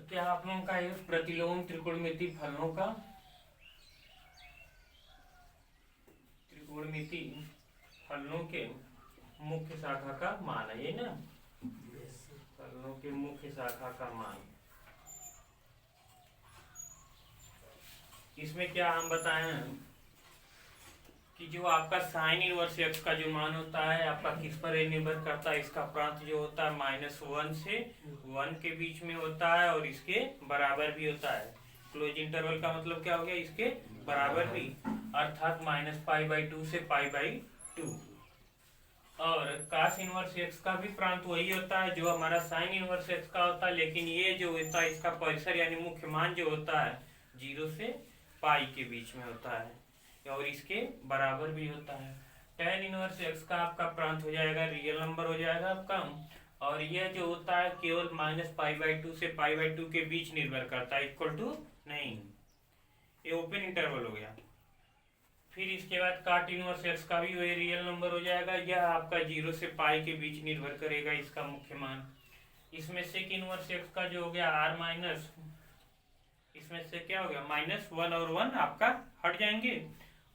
क्या आप लोगों का एक प्रतिलोम त्रिकोणमिति फलनों के मुख्य शाखा का मान है, ये ना फलनों के मुख्य शाखा का मान। इसमें क्या हम बताएं कि जो आपका साइन इनवर्स एक्स का जो मान होता है आपका किस पर निर्भर करता है, इसका प्रांत जो होता है -1 से 1 के बीच में होता है और इसके बराबर भी होता है। क्लोज इंटरवल का मतलब क्या हो गया, इसके बराबर भी, अर्थात -π/2 से π/2। और cos इनवर्स एक्स का भी प्रांत वही होता है जो हमारा साइन इनवर्स एक्स का होता है, लेकिन ये जो होता है इसका परिसर यानी मुख्य मान जो होता है 0 से पाई के बीच में होता है और इसके बराबर भी होता है। tan इनवर्स एक्स का आपका प्रांत हो जाएगा, रियल नंबर हो जाएगा आपका, और यह जो होता है केवल -π/2 से π/2 के बीच निर्भर करता है, इक्वल टू नहीं, ये ओपन इंटरवल हो गया। फिर इसके बाद cot इनवर्स एक्स का भी वही रियल नंबर हो जाएगा, यह आपका 0 से पाई के बीच निर्भर करेगा इसका मुख्य मान। इसमें sec इनवर्स एक्स का जो हो गया r- इसमें से क्या हो गया -1 और 1 आपका हट जाएंगे,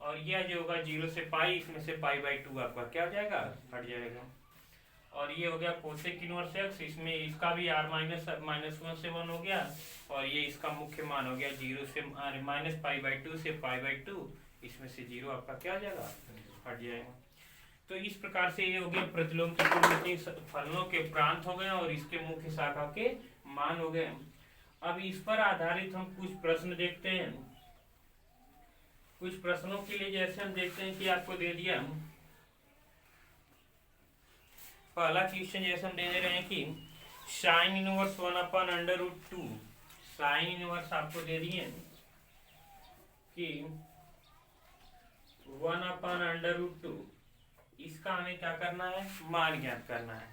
और यह जो होगा 0 से पाई, इसमें से π/2 आपका क्या हो जाएगा, हट जाएगा। और ये हो गया कोसेक इनवर्स एक्स, इसमें इसका भी r -1 से 1 हो गया, और ये इसका मुख्य मान हो गया 0 से -π/2 से π/2, इसमें से 0 आपका क्या हो जाएगा, हट जाएगा। तो इस प्रकार से ये हो गया प्रतिलोम त्रिकोणमिति फलनों के प्रांत हो गए और इसके मुख्य शाखा के मान हो गए। अब इस पर आधारित हम कुछ प्रश्न देखते हैं। कुछ प्रश्नों के लिए जैसे हम देखते हैं कि आपको दे दिया, पहला क्वेश्चन जैसे हम दे रहे हैं कि साइन इनवर्स 1/√2, साइन इनवर्स आपको दे दिए कि 1/√2, इसका हमें क्या करना है, मान ज्ञात करना है।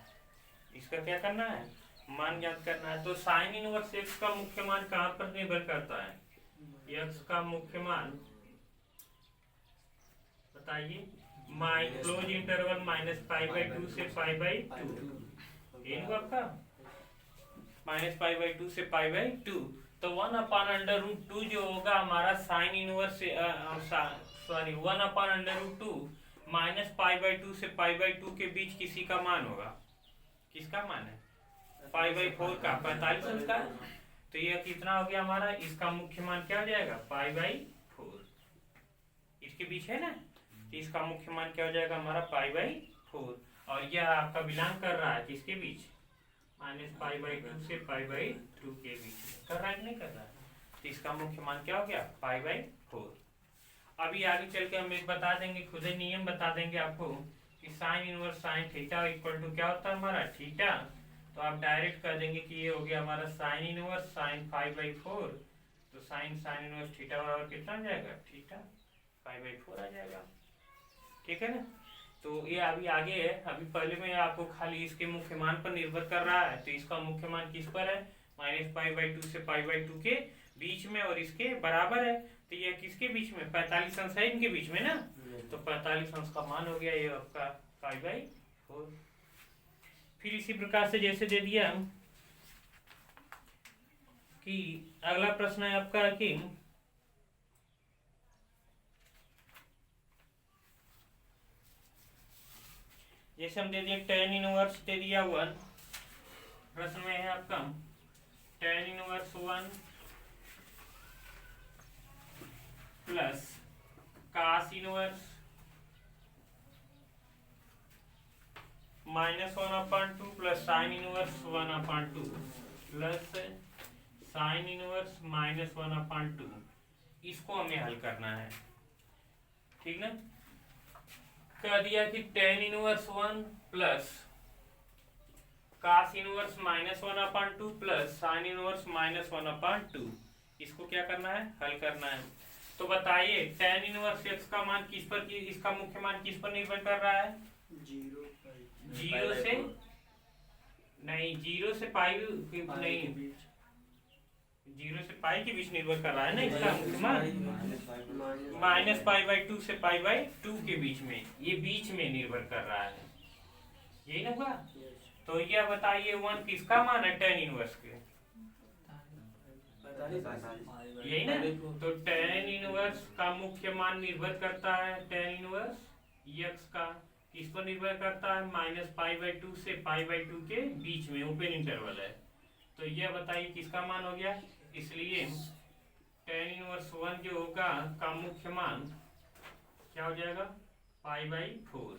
इसका क्या करना है, मान ज्ञात करना है। तो साइन इनवर्स एक्स का मुख्य मान कहाँ पर निर्भर करता है, एक्स का मुख्य मान बताइए, क्लोज इंटरवल -π/2 से π/2, ये आपका -π/2 से π/2। तो 1/√2 जो होगा हमारा साइन इनवर्स, सॉरी 1/√2 -π/2 से π/2 के बीच किसी का मान होगा, किसका मान है, π/4 का, 45 अंश का। तो यह कितना हो गया हमारा, इसका मुख्य मान क्या हो जाएगा, π/4, इसके बीच है ना, तो इसका मुख्य मान क्या हो जाएगा हमारा π/4, और यह आपका बिलोंग कर रहा है किसके बीच, -π/2 से π/2 के बीच कर रहा है कि नहीं कर रहा है, तो इसका मुख्य मान क्या हो गया, π/4। अभी आगे चल के हम एक बता देंगे, खुद ही नियम बता देंगे आपको कि sine inverse sine theta equal to क्या होता है हमारा, थीटा। तो आप डायरेक्ट कर देंगे कि ये हो गया हमारा साइन इनवर्स साइन 5/4, तो साइन इनवर्स थीटा बराबर कितना आ जाएगा, थीटा 5/4 आ जाएगा, ठीक है ना। तो ये अभी आगे है, अभी पहले में आपको खाली इसके मुख्य मान पर निर्भर कर रहा है, तो इसका मुख्य मान किस पर है, -π/2 से π/2 के बीच में और इसके बराबर है। तो ये किसके बीच में, 45 अंश है इनके बीच में ना, तो 45 अंश का मान हो गया ये आपका π/4। फिर इसी प्रकार से जैसे दे दिया कि अगला प्रश्न है आपका कि जैसे हम दे दिए tan इनवर्स दे दिया 1, प्रश्न में है आपका tan inverse 1 plus cos inverse -1/2 plus sine inverse 1/2 plus sine inverse -1/2, इसको हमें हल करना है, ठीक ना। कह दिया कि tan inverse 1 plus cos inverse -1/2 plus sine inverse -1/2, इसको क्या करना है, हल करना है। तो बताइए tan इनवर्स x का मान किस पर, इसका मुख्य मान किस पर निर्भर कर रहा है, 0 से नहीं, 0 से पाई नहीं, 0 से पाई के बीच निर्भर कर रहा है ना, इसका मुख्य मान -π/2 से π/2 के बीच में, ये बीच में निर्भर कर रहा है, यही ना हुआ। तो यह बताइए 1 किसका मान है, tan इनवर्स के, यही ना। तो tan इनवर्स का मुख्य मान निर्भर करता है tan इनवर्स x का, किस पर निर्भर करता है, -π/2 से π/2 के बीच में ओपन इंटरवल है। तो यह बताइए किसका मान हो गया। इसलिए tan इनवर्स 1 जो होगा का मुख्य मान क्या हो जाएगा, π/4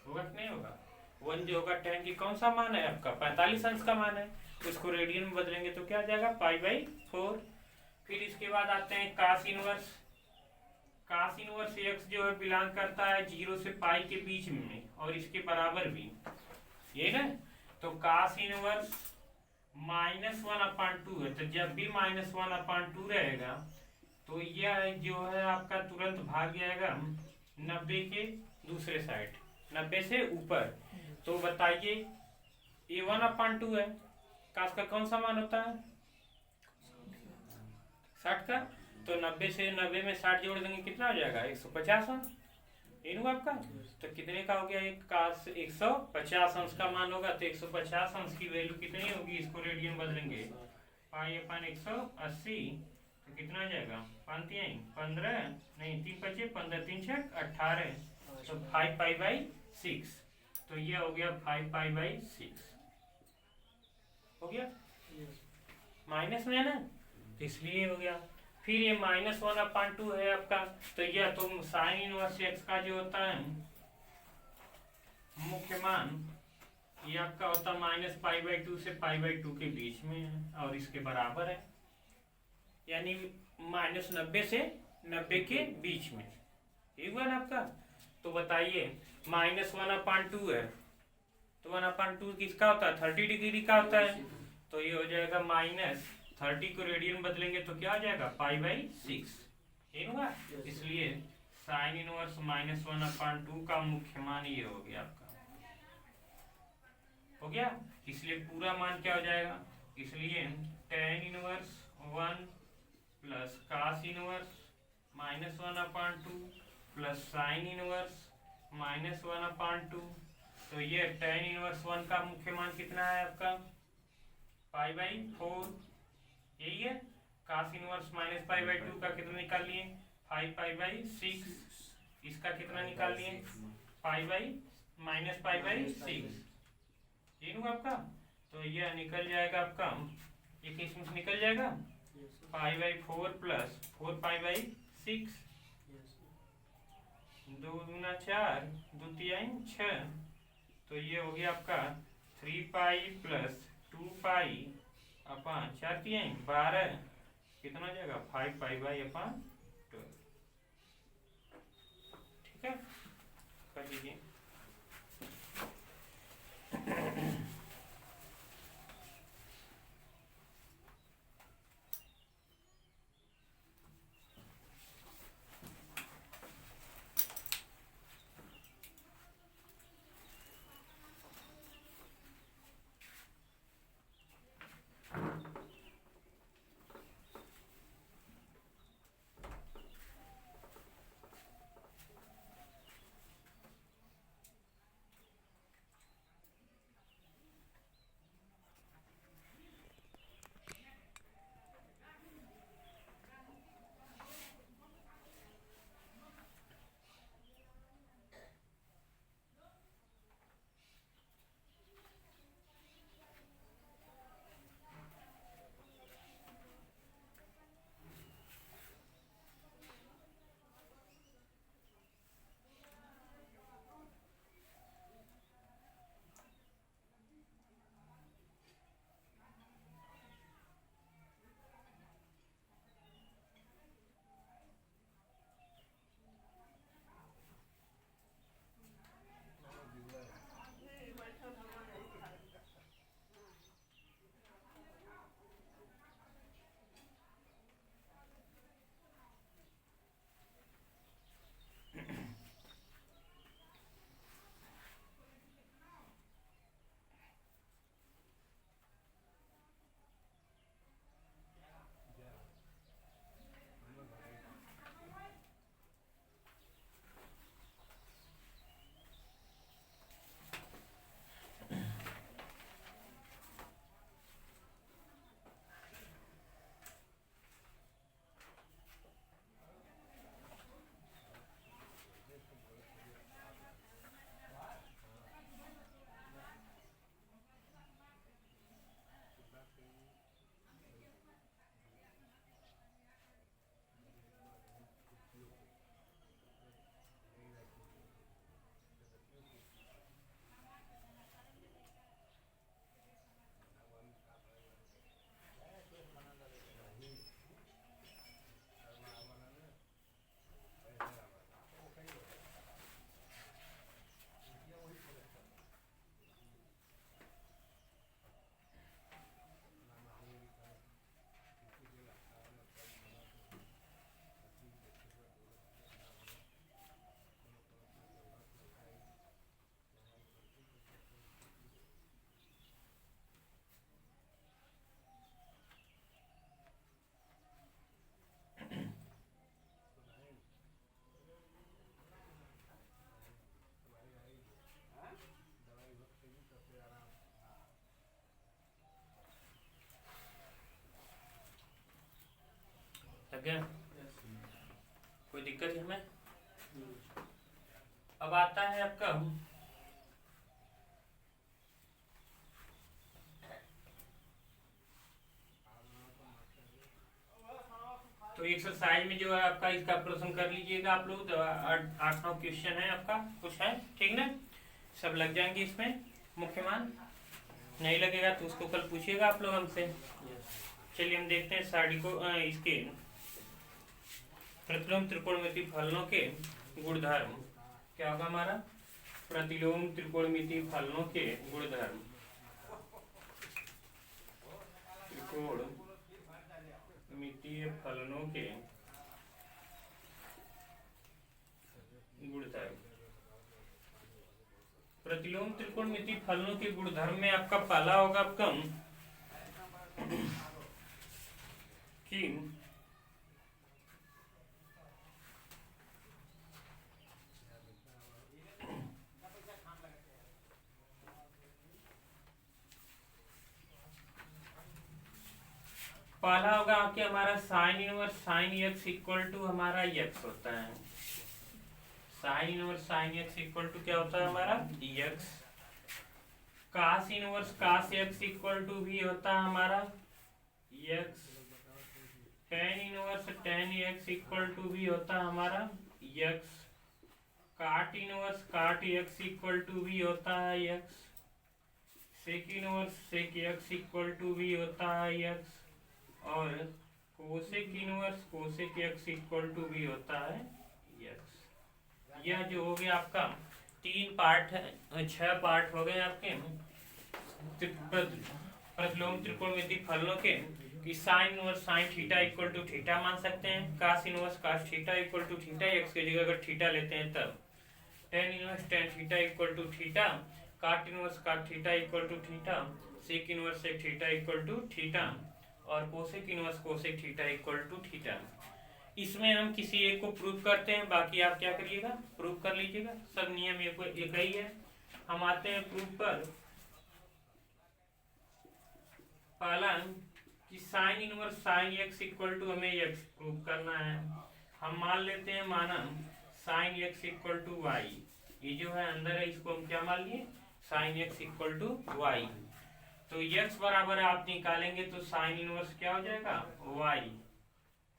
होगा कि नहीं होगा। 1 जो होगा tan की कौन सा मान है आपका, 45 अंश का मान है, उसको रेडियन में बदलेंगे तो क्या आ जाएगा, π/4। फिर इसके बाद आते हैं cos inverse. cos inverse x जो है बिलोंग करता है 0 से पाई के बीच में और इसके बराबर भी, ये ना। तो cos इनवर्स -1/2 है, तो जब भी -1/2 रहेगा तो यह जो है आपका तुरंत भाग जाएगा 90 के दूसरे साइड, 90 से ऊपर। तो बताइए ये 1/2 है, cos का कौन सा मान होता है, 60 का। तो 90 से 90 में 60 जोड़ देंगे कितना हो जाएगा, 150 अंश। इन आपका तो कितने का हो गया, एक cos 150 अंश का मान होगा। तो 150 अंश की वैल्यू कितनी होगी, इसको रेडियन बदलेंगे π/180। तो कितना हो जाएगा, 15 नहीं 3 5 15 3 6 18, तो 5π/6। तो ये हो गया 5π/6 हो गया, माइनस में है ना, इसलिए हो गया। फिर ये -1/2 है आपका, तो यह तो साइन इनवर्स x का जो होता है मुख्य मान, ये आपका होता है -π/2 से π/2 के बीच में है और इसके बराबर है, यानी -90 से 90 के बीच में, ठीक है ना आपका। तो बताइए -1/2 है, तो 1/2 किसका होता है, 30 डिग्री का होता है। तो ये हो जाएगा -30 को रेडियन बदलेंगे तो क्या हो जाएगा, π/6, ठीक होगा। इसलिए साइन इनवर्स -1/2 का मुख्य मान ये हो गया आपका, हो गया। इसलिए पूरा मान क्या हो जाएगा, इसलिए tan inverse 1 plus cos inverse -1/2 plus sine inverse -1/2। तो ये tan इनवर्स 1 का मुख्य मान कितना है आपका, π/4, यही है। cos इनवर्स -π/2 का कितना निकाल लिए, 5π/6। इसका कितना निकाल लिए, -π/6, ये हुआ आपका। तो यह निकल जाएगा आपका, ये किस में से निकल जाएगा, π/4 प्लस 4π/6, 2 दूना 4, 2 तिहाई 6। तो ये हो गया आपका 3π प्लस 2π अपन 4 तिहाई 12, कितना हो जाएगा, 5π/12, ठीक है, कर लीजिए। लग गया? कोई दिक्कत है हमें? अब आता है आपका तो एक्सरसाइज में जो है आपका इसका प्रश्न कर लीजिएगा आप लोग। 8-9 क्वेश्चन है आपका, कुछ है, ठीक ना? सब लग जाएंगे इसमें मुख्य मान। नहीं लगेगा तो उसको कल पूछिएगा आप लोग हमसे। चलिए हम देखते हैं साड़ी को इसके प्रतिलोम त्रिकोणमिति फलनों के गुणधर्म। क्या होगा हमारा? प्रतिलोम त्रिकोणमिति फलनों के गुणधर्म। त्रिकोणमितीय फलनों के गुणधर्म। प्रतिलोम त्रिकोणमिति फलनों के गुणधर्म में आपका पहला होगा आपका कि पहला होगा कि हमारा sine inverse sine x equal to हमारा एक्स होता है। Sine inverse sine x equal to क्या होता है हमारा? X. Cos inverse cos x equal to भी होता है हमारा x. Tan inverse tan x equal to भी होता है हमारा एक्स। काट इनवर्स काट एक्स इक्वल टू भी होता है x. Sec inverse sec x equal to भी होता है एक्स। और cosec inverse cosec x equal to भी होता है एक्स। यह जो हो गया आपका 3 पार्ट है, 6 पार्ट हो गए आपके प्रतिलोम त्रिकोणमिति फलनों के। कि sine inverse sine theta equal to theta मान सकते हैं। Cos inverse cos theta equal to theta, x की जगह अगर थीटा लेते हैं तब। Tan inverse tan theta equal to theta. Cot inverse cot theta equal to theta. Sec inverse sec theta equal to theta. और cosec inverse cosec theta equal to theta. इसमें हम किसी एक को प्रूव करते हैं, बाकी आप क्या करिएगा? प्रूव कर लीजिएगा। सब नियम एक ही है। हम आते हैं प्रूफ पर। पहला कि sine inverse sine x equal to हमें एक्स प्रूव करना है। हम मान लेते हैं माना sine x equal to y. ये जो है अंदर है, इसको हम क्या मान लिए? Sine x equal to y. तो x बराबर आप निकालेंगे तो साइन इनवर्स क्या हो जाएगा? y।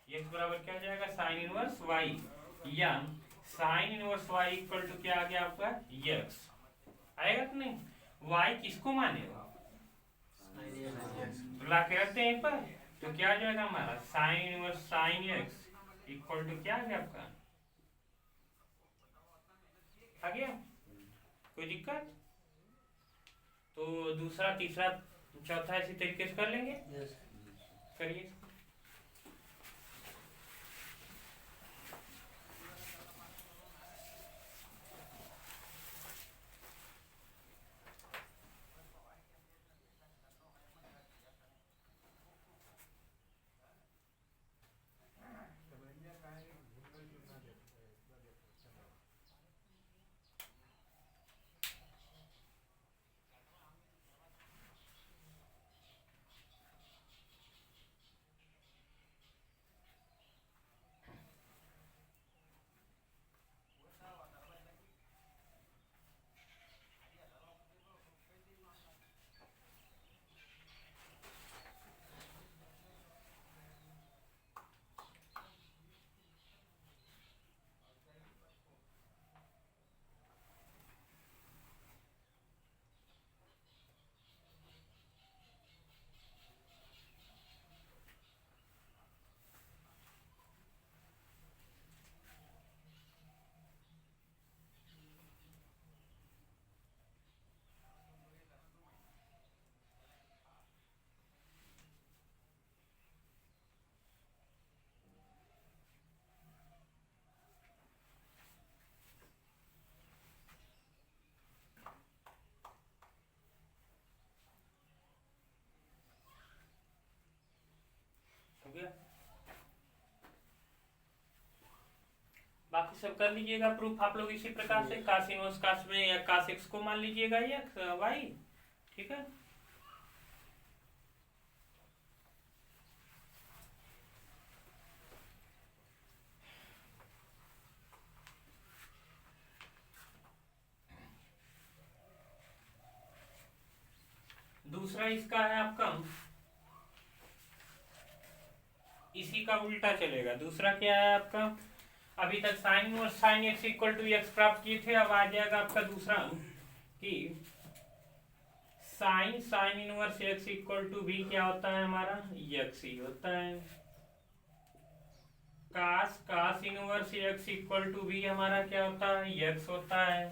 x बराबर क्या हो जाएगा? Sine inverse y। या sine inverse y equal to क्या आ गया आपका? x। आएगा कि नहीं? y किसको मानेगा? तो ला के रखते हैं पर। तो क्या आ जाएगा हमारा? Sine inverse sine x equal to क्या आ गया आपका? आ गया? कोई दिक्कत? तो दूसरा तीसरा चौथा इसी तरीके से कर लेंगे। करिए। गया। बाकी सब कर लीजिएगा प्रूफ आप लोग इसी प्रकार से। कास इनवर्स कास में या कास एक्स को मान लीजिएगा या वाई। ठीक है। दूसरा इसका है आपका, इसी का उल्टा चलेगा। दूसरा क्या है आपका, अभी तक sine inverse sine x equal to x प्राप्त किए थे, अब आ जाएगा आपका दूसरा कि sine sine inverse x equal to भी क्या होता है हमारा, एक्स ही होता है। Cos cos inverse x equal to भी हमारा क्या होता है, एक्स होता है।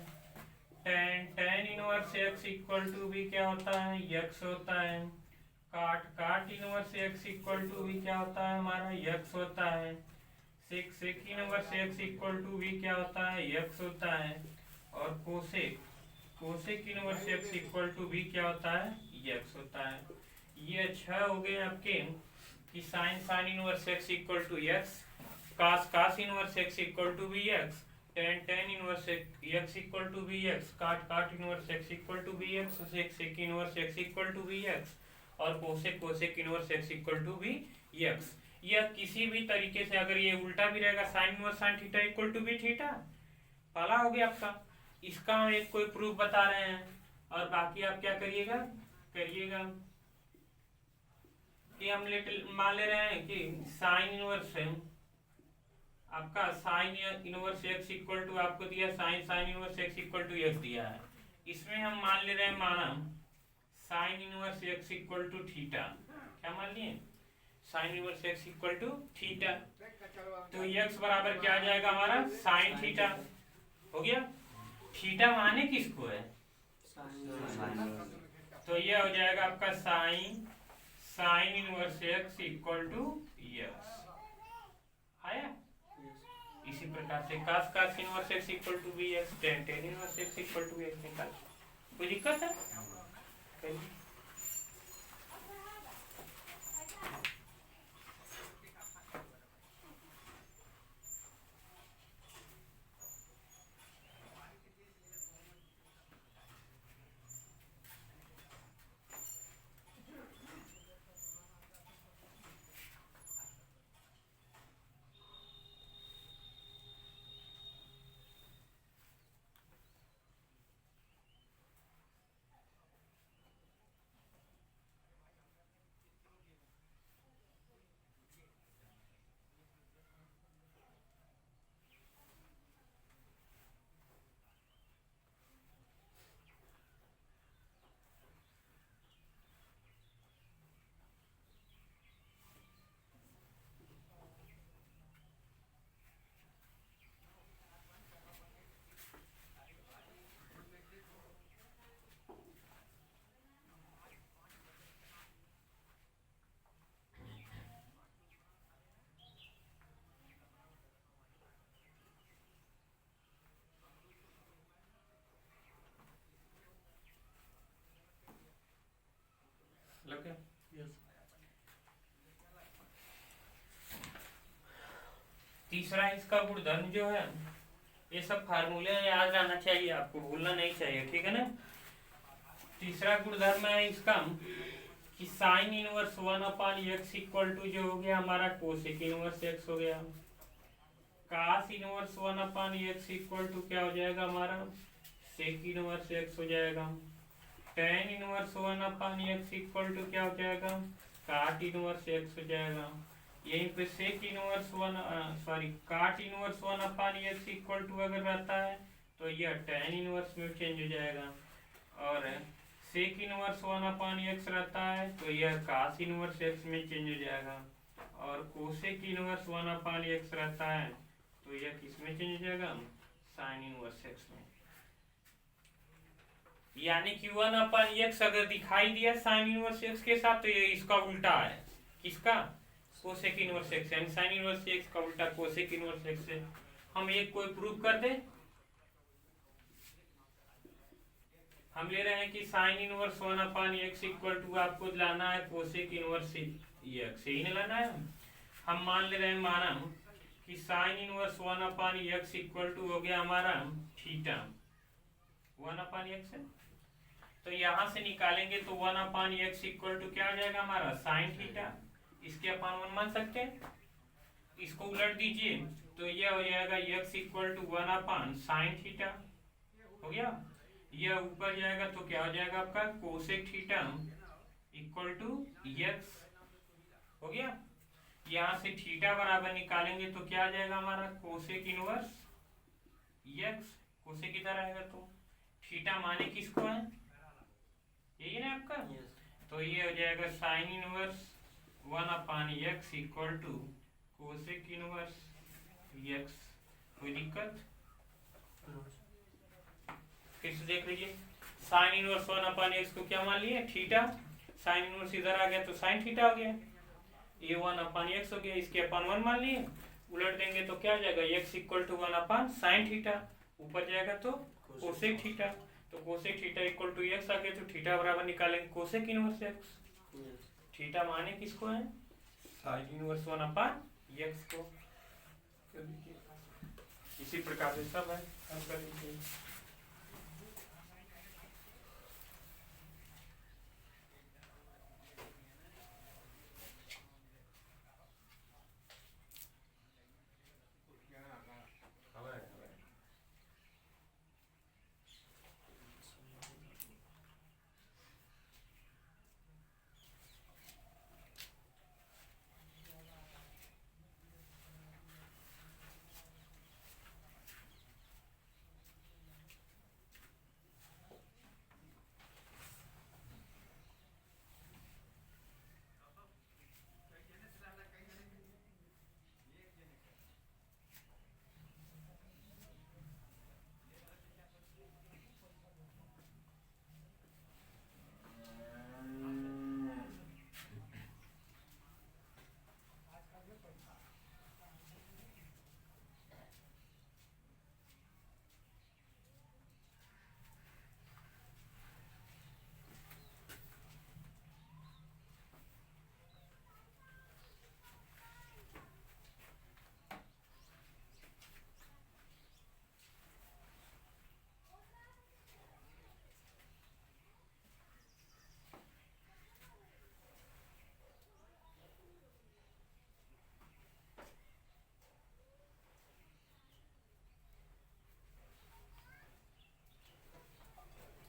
Tan tan inverse x equal to भी क्या होता है, एक्स होता है। काट cot inverse x equal to भी क्या होता है हमारा, एक्स होता है। Sec sec inverse x equal to भी क्या होता है, एक्स होता है। और cosec cosec inverse x equal to भी क्या होता है, एक्स होता है। ये छह हो गए आपके कि sine sine inverse x equal to x, cos cos inverse x equal to भी x, tan tan inverse x equal to भी x, cot cot inverse x equal to भी x, sec sec inverse x equal to भी x, और cosec cosec inverse x equal to भी x. यह किसी भी तरीके से अगर ये उल्टा भी रहेगा, sine inverse sine theta equal to भी थीटा, पाला हो गया आपका। इसका हम एक कोई प्रूफ बता रहे हैं, और बाकी आप क्या करिएगा करिएगा कि हम मान ले रहे हैं कि साइन इनवर्स है आपका, sine inverse x equal to आपको दिया, sine sine inverse x equal to x दिया है। इसमें हम मान ले रहे हैं माना sine inverse x equal to theta, क्या मान लिए, sine inverse x equal to theta. तो एक्स बराबर क्या आ जाएगा हमारा, साइन थीटा हो गया। थीटा माने किसको है, तो ये हो जाएगा आपका sine sine inverse x equal to x आया। इसी प्रकार से cos cos inverse x equal to बी x, tan tan inverse x equal to x निकाल। कोई दिक्कत है? तीसरा इसका गुणधर्म जो है, ये सब फार्मूले याद रहना चाहिए आपको, भूलना नहीं चाहिए, ठीक है ना। तीसरा गुणधर्म है इसका कि sine inverse one upon x equal to जो हो गया हमारा कोसेक इनवर्स एक्स हो गया। Cos inverse one upon x equal to क्या हो जाएगा हमारा, सेक इनवर्स एक्स हो जाएगा। Tan inverse one upon x equal to क्या हो जाएगा, काट इनवर्स एक्स हो जाएगा। यहीं पे sec inverse one cot inverse one upon x equal to अगर रहता है तो यह टेन इनवर्स में चेंज हो जाएगा, और sec inverse one upon x रहता है तो यह कास इनवर्स एक्स में चेंज हो जाएगा, और cosec inverse one upon x रहता है तो यह किस में चेंज हो जाएगा, साइन इनवर्स एक्स में। यानी कि वन अपान एक्स अगर दिखाई दिया साइन इनवर्स एक्स के साथ तो ये इसका उल्टा है, किसका, कोसेक इनवर्स एक्स, यानी साइन इनवर्स एक्स का उल्टा कोसेक इनवर्स एक्स है। हम एक कोई प्रूफ कर दे, हम ले रहे हैं कि sine inverse one upon x equal to आपको लाना है कोसेक इनवर्स एक्स, यही ना लाना है। हम मान ले रहे हैं माना कि sine inverse one upon x equal to हो गया हमारा थीटा, वन अपान एक्स है, तो यहां से निकालेंगे तो one upon x equal to क्या आ जाएगा हमारा, साइन थीटा, इसके अपान वन मान सकते हैं। इसको उलट दीजिए तो यह हो जाएगा x equal to one upon sine theta हो गया। यह ऊपर जाएगा तो क्या हो जाएगा आपका cosec theta equal to x हो गया। यहाँ से थीटा बराबर निकालेंगे तो क्या आ जाएगा हमारा कोसेक इनवर्स एक्स, कोसेक किधर आएगा तो थीटा माने किसको है, यही है ना आपका। तो ये हो जाएगा sine inverse 1/x equal to cosec inverse x. कोई दिक्कत? फिर से देख लीजिए, साइन इनवर्स 1/x को क्या मान लिए थीटा, साइन इनवर्स इधर आ गया तो साइन थीटा हो गया, ये 1/x हो गया, इसके अपन 1 मान लिए, उलट देंगे तो क्या आ जाएगा x equal to 1/sin theta, ऊपर जाएगा तो कोसेक थीटा, तो cosec theta equal to x आ गया, तो थीटा बराबर निकालेंगे कोसेक इनवर्स x। थीटा माने किसको है, साइन इनवर्स 1/x को। इसी प्रकार से सब है, हम कर लीजिए।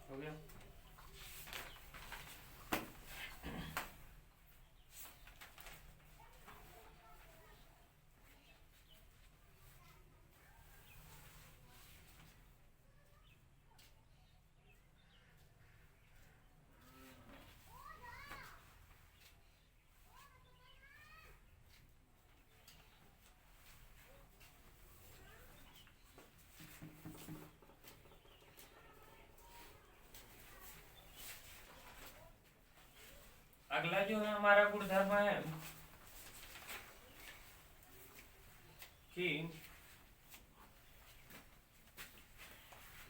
हो गया। अगला जो है हमारा गुणधर्म है कि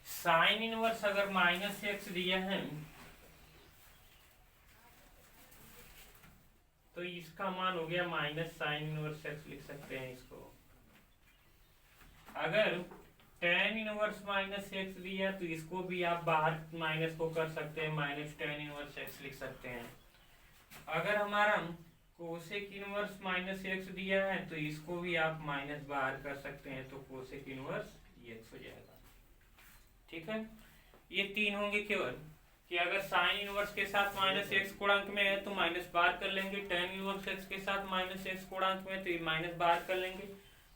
साइन इनवर्स अगर -x दिया है तो इसका मान हो गया -sin इनवर्स x, लिख सकते हैं इसको। अगर tan इनवर्स -x दिया तो इसको भी आप बाहर माइनस को कर सकते हैं, -tan इनवर्स x लिख सकते हैं। अगर हमारा कोसेक इनवर्स -x दिया है तो इसको भी आप माइनस बाहर कर सकते हैं, तो कोसेक इनवर्स x हो जाएगा। ठीक है, ये तीन होंगे केवल कि अगर साइन इनवर्स के साथ -x कोणांक में है तो माइनस बाहर कर लेंगे, tan इनवर्स x के साथ -x कोणांक में तो माइनस बाहर कर लेंगे,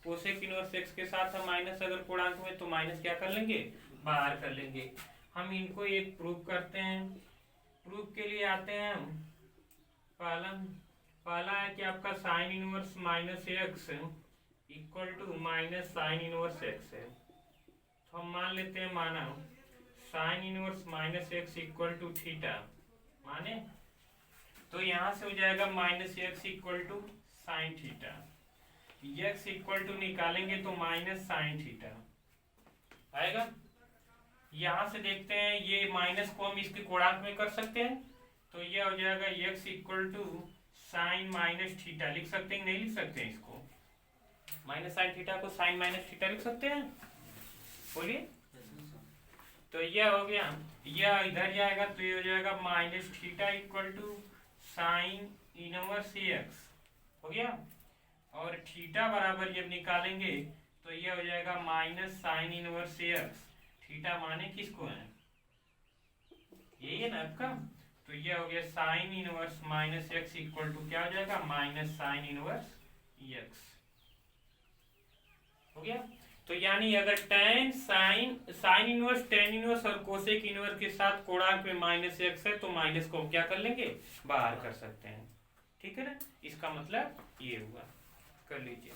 कोसेक इनवर्स x के साथ हम माइनस अगर कोणांक में तो माइनस क्या कर लेंगे, बाहर कर लेंगे। हम इनको एक प्रूफ करते हैं। प्रूफ के लिए आते हैं हम, पहला है कि आपका sine inverse -x equal to -sin inverse x है, तो हम मान लेते हैं माना sine inverse -x equal to theta माने, तो यहाँ से हो जाएगा -x equal to sine theta, x equal to निकालेंगे तो -sin थीटा आएगा। यहाँ से देखते हैं ये माइनस को हम इसके कोणांक में कर सकते हैं, तो ये हो जाएगा x equal to sine minus theta, लिख सकते हैं नहीं लिख सकते हैं इसको, -sin थीटा को साइन माइनस थीटा लिख सकते हैं, बोलिए। तो ये हो गया, यह इधर जाएगा तो ये हो जाएगा -theta equal to sine inverse x हो गया, और थीटा बराबर जब निकालेंगे तो ये हो जाएगा -sin इनवर्स x। थीटा माने किसको है, यही है ना आपका, तो ये हो गया sine inverse minus x equal to क्या हो जाएगा, माइनस साइन इनवर्स एक्स हो गया। तो यानी अगर ten sine inverse tan inverse और कोसेक इनवर्स के साथ कोणांक में माइनस एक्स है तो माइनस को हम क्या कर लेंगे, बाहर कर सकते हैं। ठीक है ना, इसका मतलब ये हुआ, कर लीजिए।